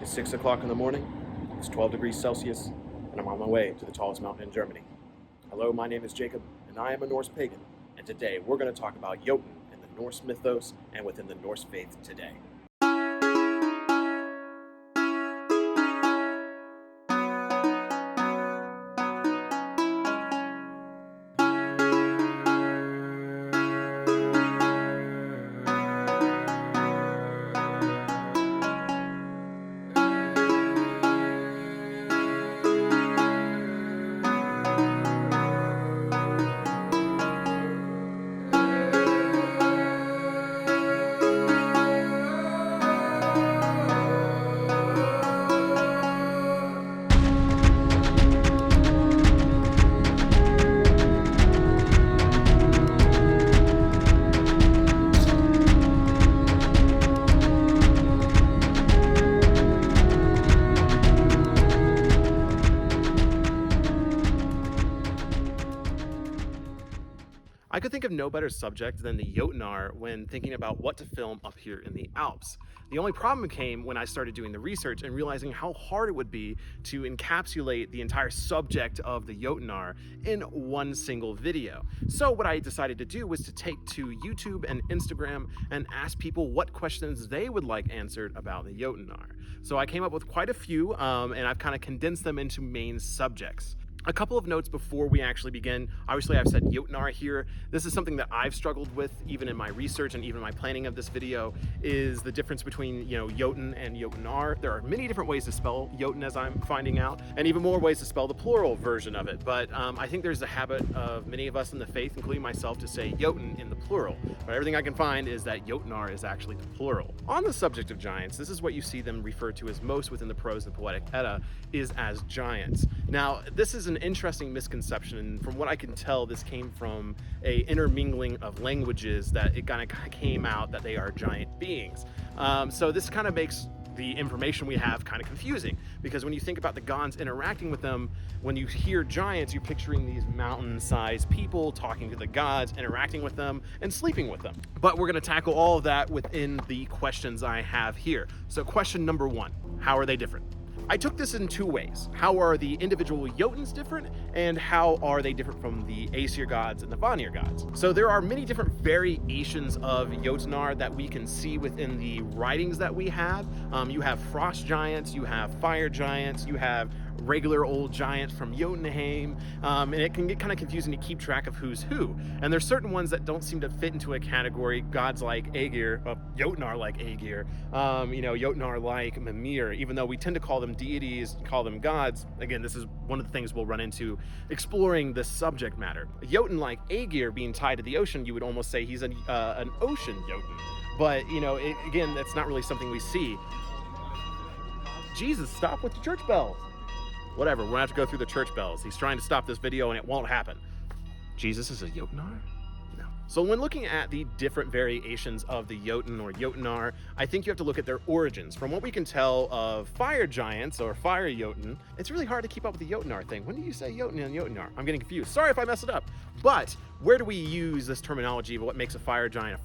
It's 6 o'clock in the morning, it's 12 degrees Celsius, and I'm on my way to the tallest mountain in Germany. Hello, my name is Jacob, and I am a Norse Pagan, and today we're going to talk about Jotun in the Norse mythos and within the Norse faith today. I could think of no better subject than the Jotunar when thinking about what to film up here in the Alps. The only problem came when I started doing the research and realizing how hard it would be to encapsulate the entire subject of the Jotunar in one single video. So what I decided to do was to take to YouTube and Instagram and ask people what questions they would like answered about the Jotunar. So I came up with quite a few, and I've kind of condensed them into main subjects. A couple of notes before we actually begin. Obviously, I've said Jotunar here. This is something that I've struggled with even in my research and even my planning of this video, is the difference between, Jotun and Jotunar. There are many different ways to spell Jotun, as I'm finding out, and even more ways to spell the plural version of it. But I think there's a habit of many of us in the faith, including myself, to say Jotun in the plural. But everything I can find is that Jotunar is actually the plural. On the subject of giants, this is what you see them referred to as most within the prose and poetic Edda, is as giants. Now, this is an interesting misconception, and from what I can tell, this came from a intermingling of languages that it kind of came out that they are giant beings. So this kind of makes the information we have kind of confusing, because when you think about the gods interacting with them, when you hear giants, you're picturing these mountain-sized people talking to the gods, interacting with them, and sleeping with them. But we're going to tackle all of that within the questions I have here. So question number one, how are they different? I took this in two ways. How are the individual Jotuns different, and how are they different from the Aesir gods and the Vanir gods? So there are many different variations of Jotunar that we can see within the writings that we have. You have frost giants, you have fire giants, you have regular old giants from Jotunheim, and it can get kind of confusing to keep track of who's who. And there's certain ones that don't seem to fit into a category. Gods like Aegir, Jotunar like Aegir, Jotunar like Mimir, even though we tend to call them deities, call them gods. Again, this is one of the things we'll run into exploring this subject matter. Jotun like Aegir being tied to the ocean, you would almost say he's an ocean Jotun. But, again, that's not really something we see. Jesus, stop with the church bells. Whatever, we're gonna have to go through the church bells. He's trying to stop this video and it won't happen. Jesus is a Jotunar? No. So when looking at the different variations of the Jotun or Jotunar, I think you have to look at their origins. From what we can tell of fire giants or fire Jotun, it's really hard to keep up with the Jotunar thing. When do you say Jotun and Jotunar? I'm getting confused. Sorry if I messed it up. But where do we use this terminology of what makes a fire giant,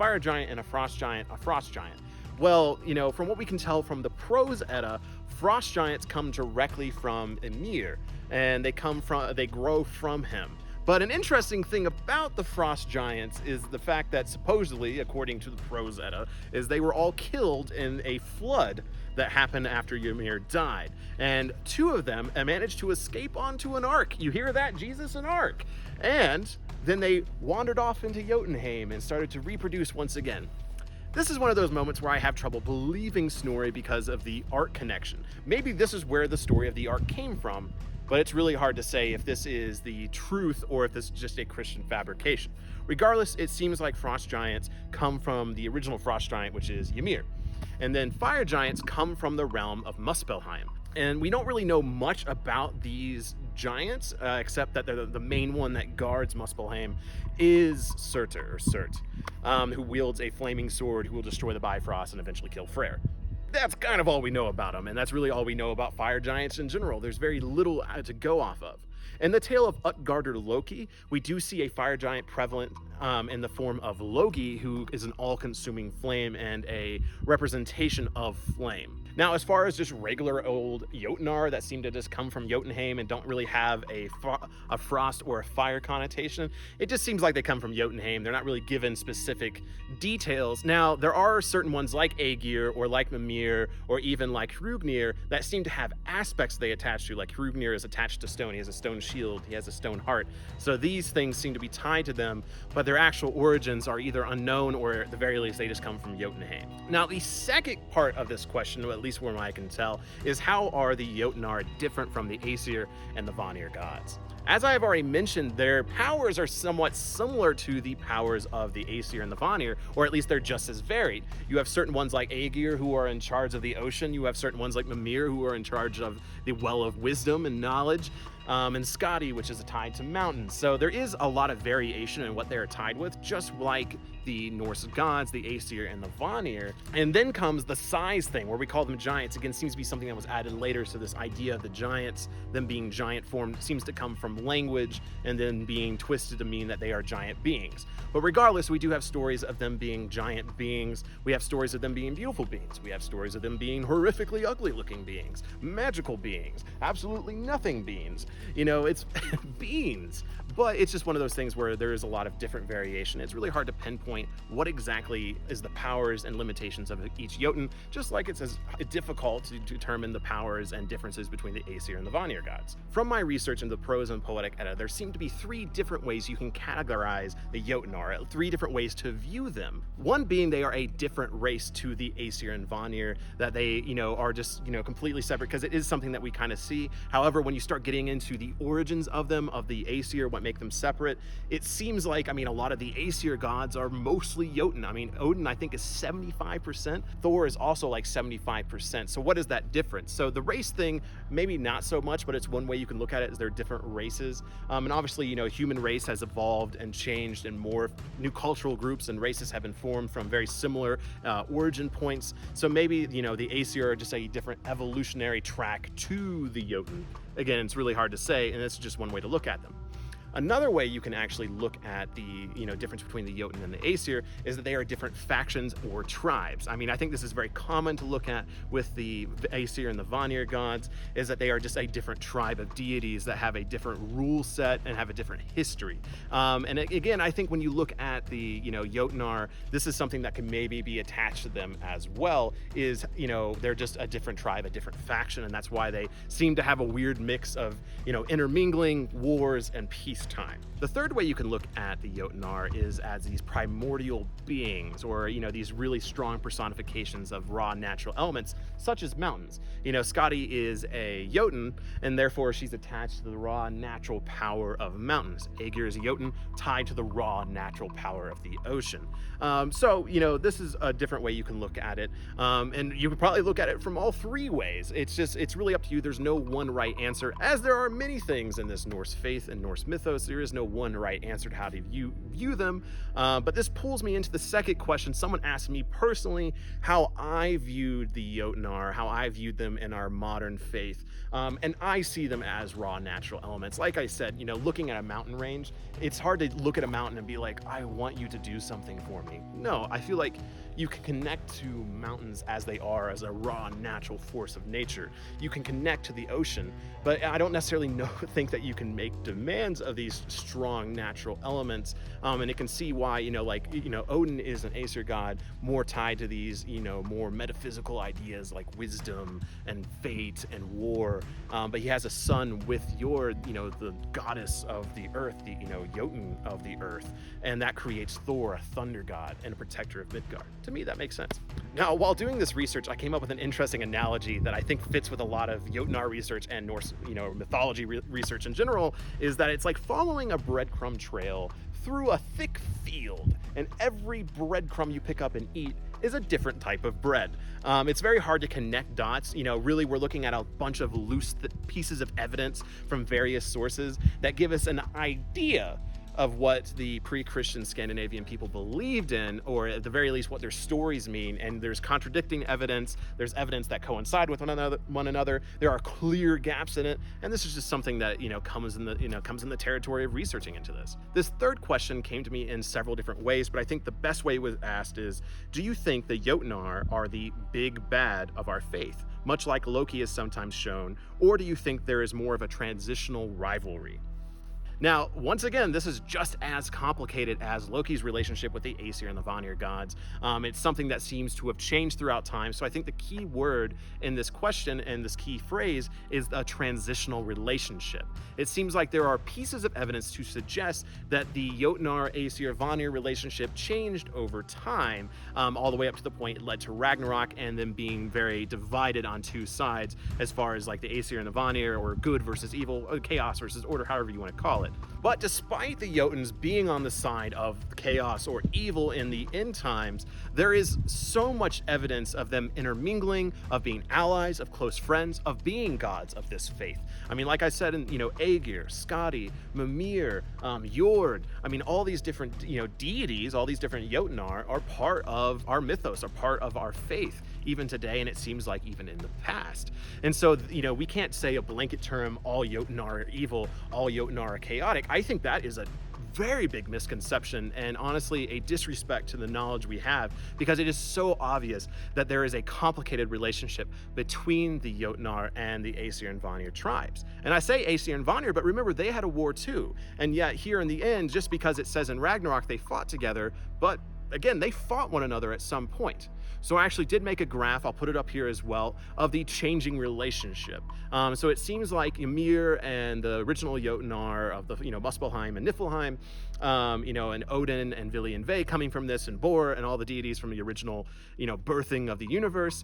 and a frost giant, a frost giant? Well, from what we can tell from the prose Edda, frost giants come directly from Ymir, and they grow from him. But an interesting thing about the frost giants is the fact that supposedly, according to the prose Edda, is they were all killed in a flood that happened after Ymir died. And two of them managed to escape onto an ark. You hear that? Jesus, an ark. And then they wandered off into Jotunheim and started to reproduce once again. This is one of those moments where I have trouble believing Snorri because of the ark connection. Maybe this is where the story of the ark came from, but it's really hard to say if this is the truth or if this is just a Christian fabrication. Regardless, it seems like frost giants come from the original frost giant, which is Ymir. And then fire giants come from the realm of Muspelheim. And we don't really know much about these giants, except that the main one that guards Muspelheim is Surtur, who wields a flaming sword who will destroy the Bifrost and eventually kill Freyr. That's kind of all we know about them, and that's really all we know about fire giants in general. There's very little to go off of. In the tale of Utgarder Loki, we do see a fire giant prevalent in the form of Logi, who is an all-consuming flame and a representation of flame. Now, as far as just regular old Jotunar that seem to just come from Jotunheim and don't really have a frost or a fire connotation, it just seems like they come from Jotunheim. They're not really given specific details. Now, there are certain ones like Aegir or like Mimir or even like Hrungnir that seem to have aspects they attach to. Like Hrungnir is attached to stone. He has a stone shield. He has a stone heart. So these things seem to be tied to them, but their actual origins are either unknown or at the very least they just come from Jotunheim. Now, the second part of this question, at least from what I can tell, is how are the Jotunar different from the Aesir and the Vanir gods? As I have already mentioned, their powers are somewhat similar to the powers of the Aesir and the Vanir, or at least they're just as varied. You have certain ones like Aegir who are in charge of the ocean. You have certain ones like Mimir who are in charge of the well of wisdom and knowledge. And Skadi, which is tied to mountains. So there is a lot of variation in what they're tied with, just like the Norse gods, the Aesir and the Vanir. And then comes the size thing, where we call them giants. Again, seems to be something that was added later. So this idea of the giants, them being giant formed, seems to come from language and then being twisted to mean that they are giant beings. But regardless, we do have stories of them being giant beings. We have stories of them being beautiful beings. We have stories of them being horrifically ugly looking beings, magical beings, absolutely nothing beings. You know, it's beings, but it's just one of those things where there is a lot of different variation. It's really hard to pinpoint what exactly is the powers and limitations of each Jotun, just like it's as difficult to determine the powers and differences between the Aesir and the Vanir gods. From my research into the Prose and Poetic Edda, there seem to be 3 different ways you can categorize the Jotunar, 3 different ways to view them. One being they are a different race to the Aesir and Vanir, that they, are just, completely separate, because it is something that we kind of see. However, when you start getting into the origins of them, of the Aesir, what make them separate, it seems like, a lot of the Aesir gods are mostly Jotun. Odin, I think, is 75%. Thor is also like 75%. So what is that difference? So the race thing, maybe not so much, but it's one way you can look at it, is they're different races. And obviously, human race has evolved and changed and morphed. New cultural groups and races have been formed from very similar origin points. So maybe, the Aesir are just a different evolutionary track to the Jotun. Again, it's really hard to say, and it's just one way to look at them. Another way you can actually look at the difference between the Jotun and the Aesir is that they are different factions or tribes. I think this is very common to look at with the Aesir and the Vanir gods, is that they are just a different tribe of deities that have a different rule set and have a different history. And again, I think when you look at the Jotunar, this is something that can maybe be attached to them as well, is they're just a different tribe, a different faction, and that's why they seem to have a weird mix of intermingling, wars, and peace time. The third way you can look at the Jotunar is as these primordial beings, or these really strong personifications of raw natural elements, such as mountains. Skadi is a Jotun, and therefore she's attached to the raw natural power of mountains. Aegir is a Jotun tied to the raw natural power of the ocean. So this is a different way you can look at it, and you could probably look at it from all 3 ways. It's really up to you. There's no one right answer, as there are many things in this Norse faith and Norse mythos. There is no one right answer to how to view them, but this pulls me into the second question. Someone asked me personally how I viewed the Jotunar, how I viewed them in our modern faith, and I see them as raw natural elements. Like I said, looking at a mountain range, it's hard to look at a mountain and be like, I want you to do something for me. No, I feel like you can connect to mountains as they are, as a raw natural force of nature. You can connect to the ocean, but I don't necessarily think that you can make demands of these strong natural elements. And it can see why, Odin is an Aesir god, more tied to these, more metaphysical ideas like wisdom and fate and war. But he has a son with the goddess of the earth, the, Jotun of the earth. And that creates Thor, a thunder god and a protector of Midgard. To me, that makes sense. Now, while doing this research, I came up with an interesting analogy that I think fits with a lot of Jotunar research and Norse, mythology research in general, is that it's like following a breadcrumb trail through a thick field, and every breadcrumb you pick up and eat is a different type of bread. It's very hard to connect dots. Really, we're looking at a bunch of loose pieces of evidence from various sources that give us an idea of what the pre-Christian Scandinavian people believed in, or at the very least what their stories mean. And there's contradicting evidence, there's evidence that coincide with one another, there are clear gaps in it, and this is just something that comes in the territory of researching into this. This third question came to me in several different ways, but I think the best way it was asked is, do you think the Jotunar are the big bad of our faith? much like Loki is sometimes shown, or do you think there is more of a transitional rivalry? Now, once again, this is just as complicated as Loki's relationship with the Aesir and the Vanir gods. It's something that seems to have changed throughout time. So I think the key word in this question and this key phrase is a transitional relationship. It seems like there are pieces of evidence to suggest that the Jotunar Aesir Vanir relationship changed over time, all the way up to the point it led to Ragnarok and them being very divided on two sides as far as like the Aesir and the Vanir, or good versus evil, chaos versus order, however you want to call it. But despite the Jotuns being on the side of chaos or evil in the end times, there is so much evidence of them intermingling, of being allies, of close friends, of being gods of this faith. I mean, like I said, in Aegir, Skadi, Mimir, Jord, I mean, all these different deities, all these different Jotunar are part of our mythos, are part of our faith, even today, and it seems like even in the past. And so, we can't say a blanket term, all Jotunar are evil, all Jotunar are chaotic. I think that is a very big misconception, and honestly a disrespect to the knowledge we have, because it is so obvious that there is a complicated relationship between the Jotunar and the Aesir and Vanir tribes. And I say Aesir and Vanir, but remember, they had a war too, and yet here in the end, just because it says in Ragnarok they fought together, but again, they fought one another at some point. So I actually did make a graph, I'll put it up here as well, of the changing relationship. So it seems like Ymir and the original Jotunar of the, Muspelheim and Niflheim, and Odin and Vili and Ve coming from this, and Bor and all the deities from the original, birthing of the universe.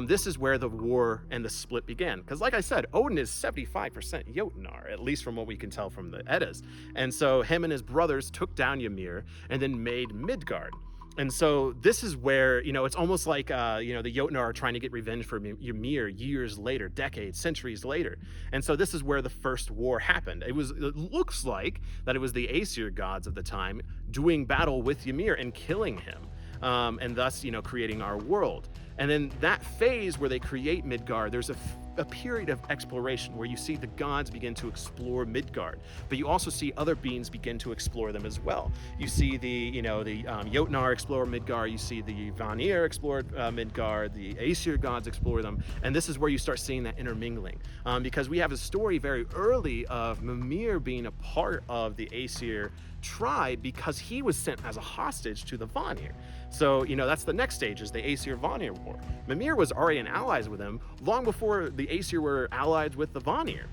This is where the war and the split began. Because like I said, Odin is 75% Jotunar, at least from what we can tell from the Eddas. And so him and his brothers took down Ymir and then made Midgard. And so this is where, it's almost like, the Jotunar are trying to get revenge for Ymir years later, decades, centuries later. And so this is where the first war happened. It looks like that it was the Aesir gods of the time doing battle with Ymir and killing him, and thus, creating our world. And then that phase where they create Midgard, there's a period of exploration where you see the gods begin to explore Midgard, but you also see other beings begin to explore them as well. You see the Jotunar explore Midgard, you see the Vanir explore Midgard, the Aesir gods explore them, and this is where you start seeing that intermingling, because we have a story very early of Mimir being a part of the Aesir tribe because he was sent as a hostage to the Vanir. So, that's the next stage, is the Aesir-Vanir war. Mimir was already in allies with him long before the Aesir were allied with the Vanir.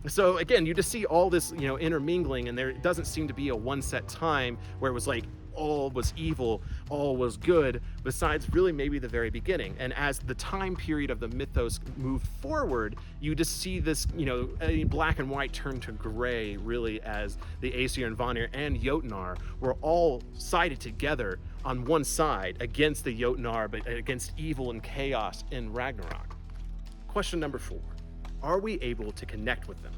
So again, you just see all this, intermingling, and there doesn't seem to be a one set time where it was like all was evil, all was good, besides really maybe the very beginning. And as the time period of the mythos moved forward, you just see this, black and white turn to gray, really, as the Aesir and Vanir and Jotunar were all sided together on one side against the Jotunar, but against evil and chaos in Ragnarok. Question number 4. Are we able to connect with them?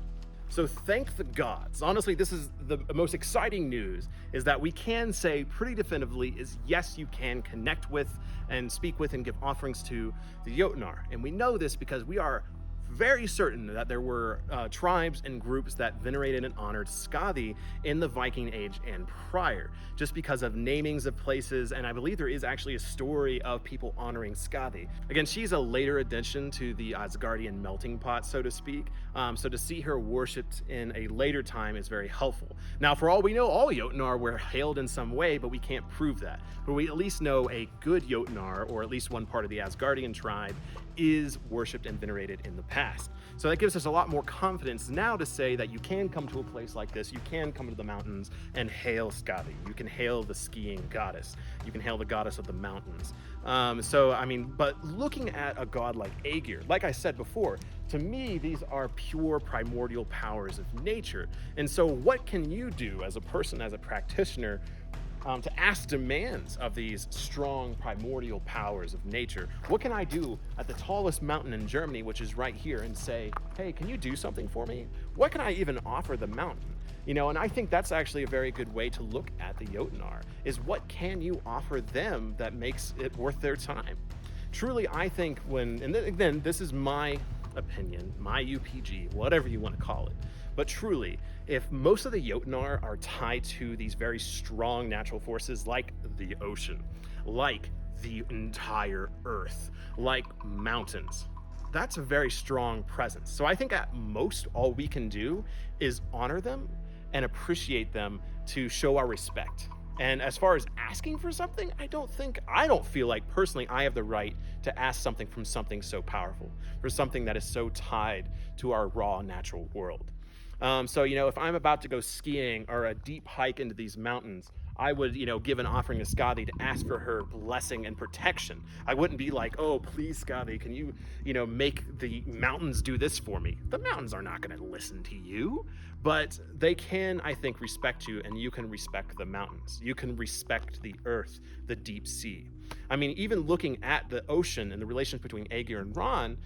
So thank the gods. Honestly, this is the most exciting news, is that we can say pretty definitively is yes, you can connect with and speak with and give offerings to the Jotunar. And we know this because we are very certain that there were tribes and groups that venerated and honored Skadi in the Viking Age and prior, just because of namings of places, and I believe there is actually a story of people honoring Skadi. Again, she's a later addition to the Asgardian melting pot, so to speak, so to see her worshipped in a later time is very helpful. Now, for all we know, all Jotunar were hailed in some way, but we can't prove that. But we at least know a good Jotunar, or at least one part of the Asgardian tribe, is worshipped and venerated in the past. So that gives us a lot more confidence now to say that you can come to a place like this, you can come to the mountains and hail Skadi, you can hail the skiing goddess, you can hail the goddess of the mountains. But looking at a god like Aegir, like I said before, to me, these are pure primordial powers of nature. And so what can you do as a person, as a practitioner, to ask demands of these strong primordial powers of nature? What can I do at the tallest mountain in Germany, which is right here, and say, hey, can you do something for me? What can I even offer the mountain? And I think that's actually a very good way to look at the Jotunar, is what can you offer them that makes it worth their time? Truly, I think then this is my opinion, my UPG, whatever you want to call it. But truly, if most of the Jotunar are tied to these very strong natural forces like the ocean, like the entire earth, like mountains, that's a very strong presence. So I think at most, all we can do is honor them and appreciate them to show our respect. And as far as asking for something, I don't feel like personally I have the right to ask something from something so powerful, for something that is so tied to our raw natural world. So, if I'm about to go skiing or a deep hike into these mountains, I would, give an offering to Skadi to ask for her blessing and protection. I wouldn't be like, oh, please, Skadi, can you, make the mountains do this for me? The mountains are not going to listen to you, but they can, I think, respect you, and you can respect the mountains. You can respect the earth, the deep sea. I mean, even looking at the ocean and the relationship between Aegir and Ron,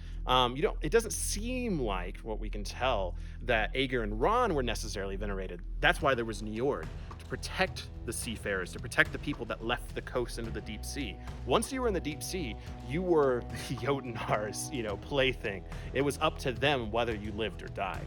it doesn't seem like, what we can tell, that Aegir and Ron were necessarily venerated. That's why there was Njord, to protect the seafarers, to protect the people that left the coast into the deep sea. Once you were in the deep sea, you were the Jotunar's, plaything. It was up to them whether you lived or died.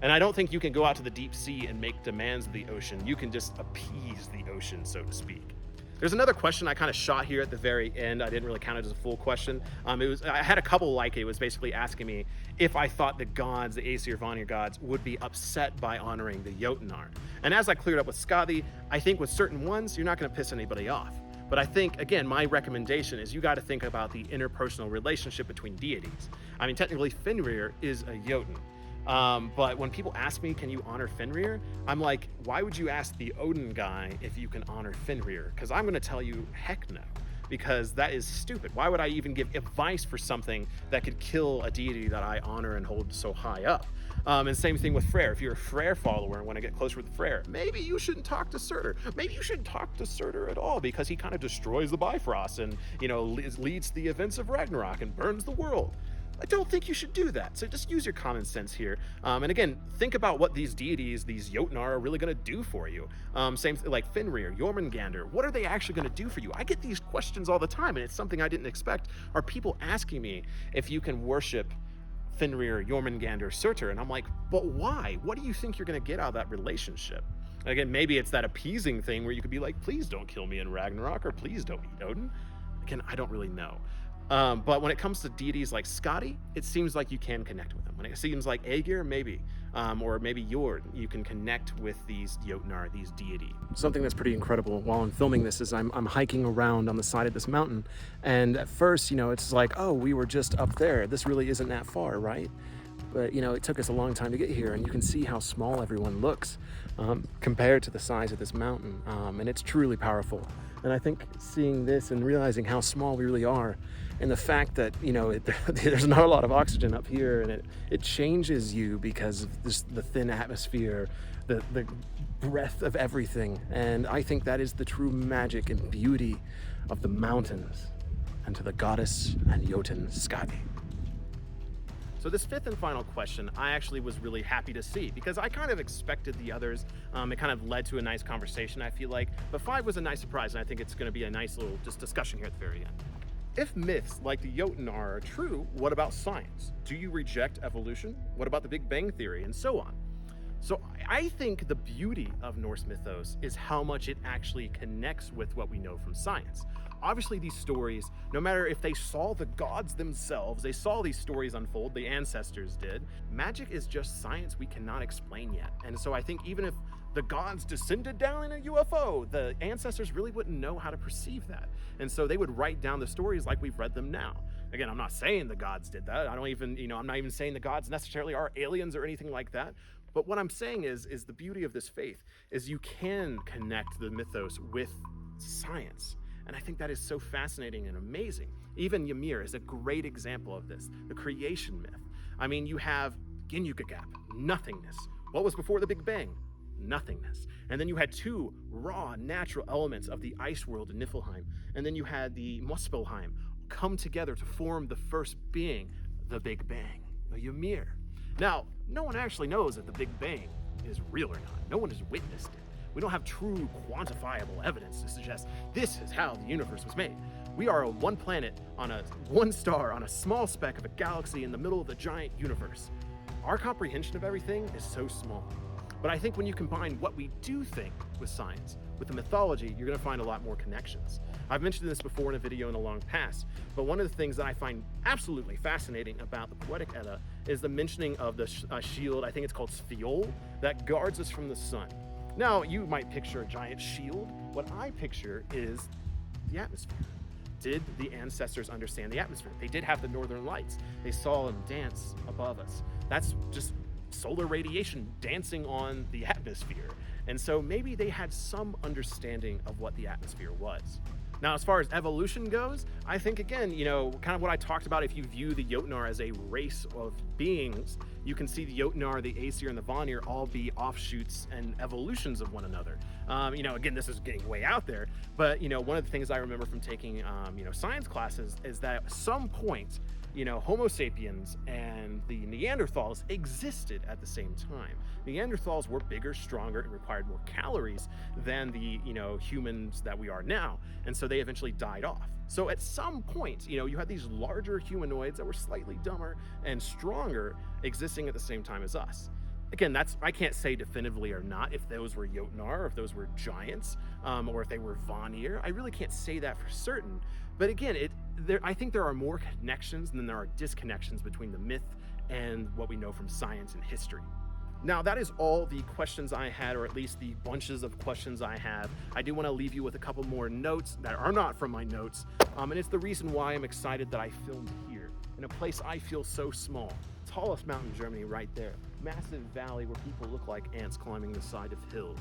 And I don't think you can go out to the deep sea and make demands of the ocean. You can just appease the ocean, so to speak. There's another question I kind of shot here at the very end. I didn't really count it as a full question. I had a couple like it. It was basically asking me if I thought the gods, the Aesir Vanir gods, would be upset by honoring the Jotunar. And as I cleared up with Skadi, I think with certain ones, you're not going to piss anybody off. But I think, again, my recommendation is you got to think about the interpersonal relationship between deities. I mean, technically, Fenrir is a Jotun. But when people ask me, can you honor Fenrir? I'm like, why would you ask the Odin guy if you can honor Fenrir? Because I'm going to tell you, heck no. Because that is stupid. Why would I even give advice for something that could kill a deity that I honor and hold so high up? And same thing with Freyr. If you're a Freyr follower and want to get closer with Freyr, maybe you shouldn't talk to Surtur. Maybe you shouldn't talk to Surtur at all because he kind of destroys the Bifrost and, leads the events of Ragnarok and burns the world. I don't think you should do that. So just use your common sense here. And again, think about what these deities, these Jotunar, are really going to do for you. Same thing like Fenrir, Jormungandr. What are they actually going to do for you? I get these questions all the time, and it's something I didn't expect. Are people asking me if you can worship Fenrir, Jormungandr, Surtur? And I'm like, but why? What do you think you're going to get out of that relationship? Again, maybe it's that appeasing thing where you could be like, please don't kill me in Ragnarok, or please don't eat Odin. Again, I don't really know. But when it comes to deities like Skadi, it seems like you can connect with them. When it seems like Aegir, maybe, or maybe Njord, you can connect with these Jotunar, these deity. Something that's pretty incredible while I'm filming this is I'm hiking around on the side of this mountain, and at first, it's like, oh, we were just up there. This really isn't that far, right? But, it took us a long time to get here, and you can see how small everyone looks compared to the size of this mountain, and it's truly powerful. And I think seeing this and realizing how small we really are, and the fact that, there's not a lot of oxygen up here, and it changes you because of the thin atmosphere, the breadth of everything. And I think that is the true magic and beauty of the mountains, and to the goddess and Jotun Skadi. So this fifth and final question, I actually was really happy to see because I kind of expected the others. It kind of led to a nice conversation, I feel like. But 5 was a nice surprise, and I think it's going to be a nice little just discussion here at the very end. If myths like the Jotunar are true, what about science? Do you reject evolution? What about the Big Bang Theory, and so on? So I think the beauty of Norse mythos is how much it actually connects with what we know from science. Obviously, these stories, no matter if they saw the gods themselves, they saw these stories unfold, the ancestors did, magic is just science we cannot explain yet. And so I think even if the gods descended down in a UFO, the ancestors really wouldn't know how to perceive that. And so they would write down the stories like we've read them now. Again, I'm not saying the gods did that. I'm not even saying the gods necessarily are aliens or anything like that. But what I'm saying is the beauty of this faith is you can connect the mythos with science. And I think that is so fascinating and amazing. Even Ymir is a great example of this, the creation myth. I mean, you have Ginnungagap, gap, nothingness. What was before the Big Bang? Nothingness. And then you had 2 raw natural elements of the ice world in Niflheim. And then you had the Muspelheim come together to form the first being, the Big Bang, Ymir. Now, no one actually knows if the Big Bang is real or not. No one has witnessed it. We don't have true quantifiable evidence to suggest this is how the universe was made. We are on one planet, on one star, on a small speck of a galaxy in the middle of the giant universe. Our comprehension of everything is so small. But I think when you combine what we do think with science, with the mythology, you're going to find a lot more connections. I've mentioned this before in a video in the long past, but one of the things that I find absolutely fascinating about the Poetic Edda is the mentioning of the shield, I think it's called Sfiol, that guards us from the sun. Now, you might picture a giant shield. What I picture is the atmosphere. Did the ancestors understand the atmosphere? They did have the northern lights. They saw them dance above us. That's just solar radiation dancing on the atmosphere. And so maybe they had some understanding of what the atmosphere was. Now, as far as evolution goes, I think, again, you know, kind of what I talked about, if you view the Jotunar as a race of beings, you can see the Jotunar, the Aesir, and the Vanir all be offshoots and evolutions of one another. You know, again, this is getting way out there, but, you know, one of the things I remember from taking, you know, science classes is that at some point, you know, Homo sapiens and the Neanderthals existed at the same time. Neanderthals were bigger, stronger, and required more calories than the, you know, humans that we are now. And so they eventually died off. So at some point, you know, you had these larger humanoids that were slightly dumber and stronger existing at the same time as us. Again, I can't say definitively or not if those were Jotunar, or if those were giants, or if they were Vanir. I really can't say that for certain. But again, I think there are more connections than there are disconnections between the myth and what we know from science and history. Now, that is all the questions I had, or at least the bunches of questions I have. I do want to leave you with a couple more notes that are not from my notes, and it's the reason why I'm excited that I filmed here, in a place I feel so small. Tallest mountain in Germany right there. Massive valley where people look like ants climbing the side of hills.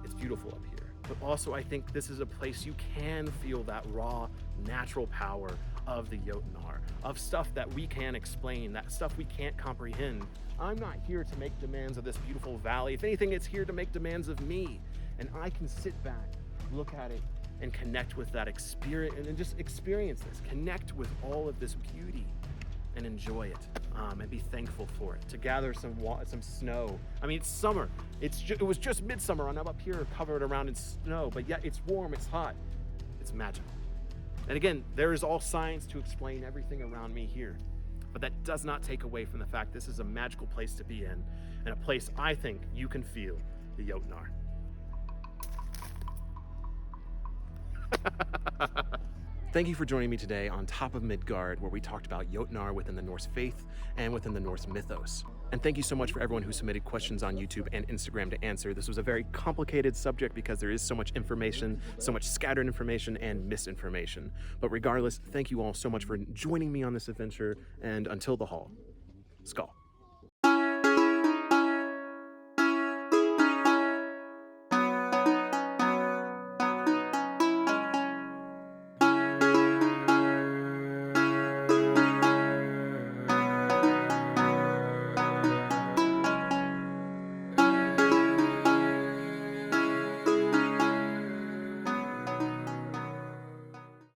It's beautiful up here. But also, I think this is a place you can feel that raw, natural power of the Jotunar, of stuff that we can't explain, that stuff we can't comprehend. I'm not here to make demands of this beautiful valley. If anything, it's here to make demands of me. And I can sit back, look at it, and connect with that experience, and just experience this, connect with all of this beauty, and enjoy it, and be thankful for it. To gather some snow. I mean, it's summer. It was just midsummer, and I'm up here covered around in snow, but yet it's warm, it's hot, it's magical. And again, there is all science to explain everything around me here, but that does not take away from the fact this is a magical place to be in, and a place I think you can feel the Jotunar. Thank you for joining me today on Top of Midgard, where we talked about Jotunar within the Norse faith and within the Norse mythos. And thank you so much for everyone who submitted questions on YouTube and Instagram to answer. This was a very complicated subject because there is so much information, so much scattered information and misinformation. But regardless, thank you all so much for joining me on this adventure, and until the hall, Skull.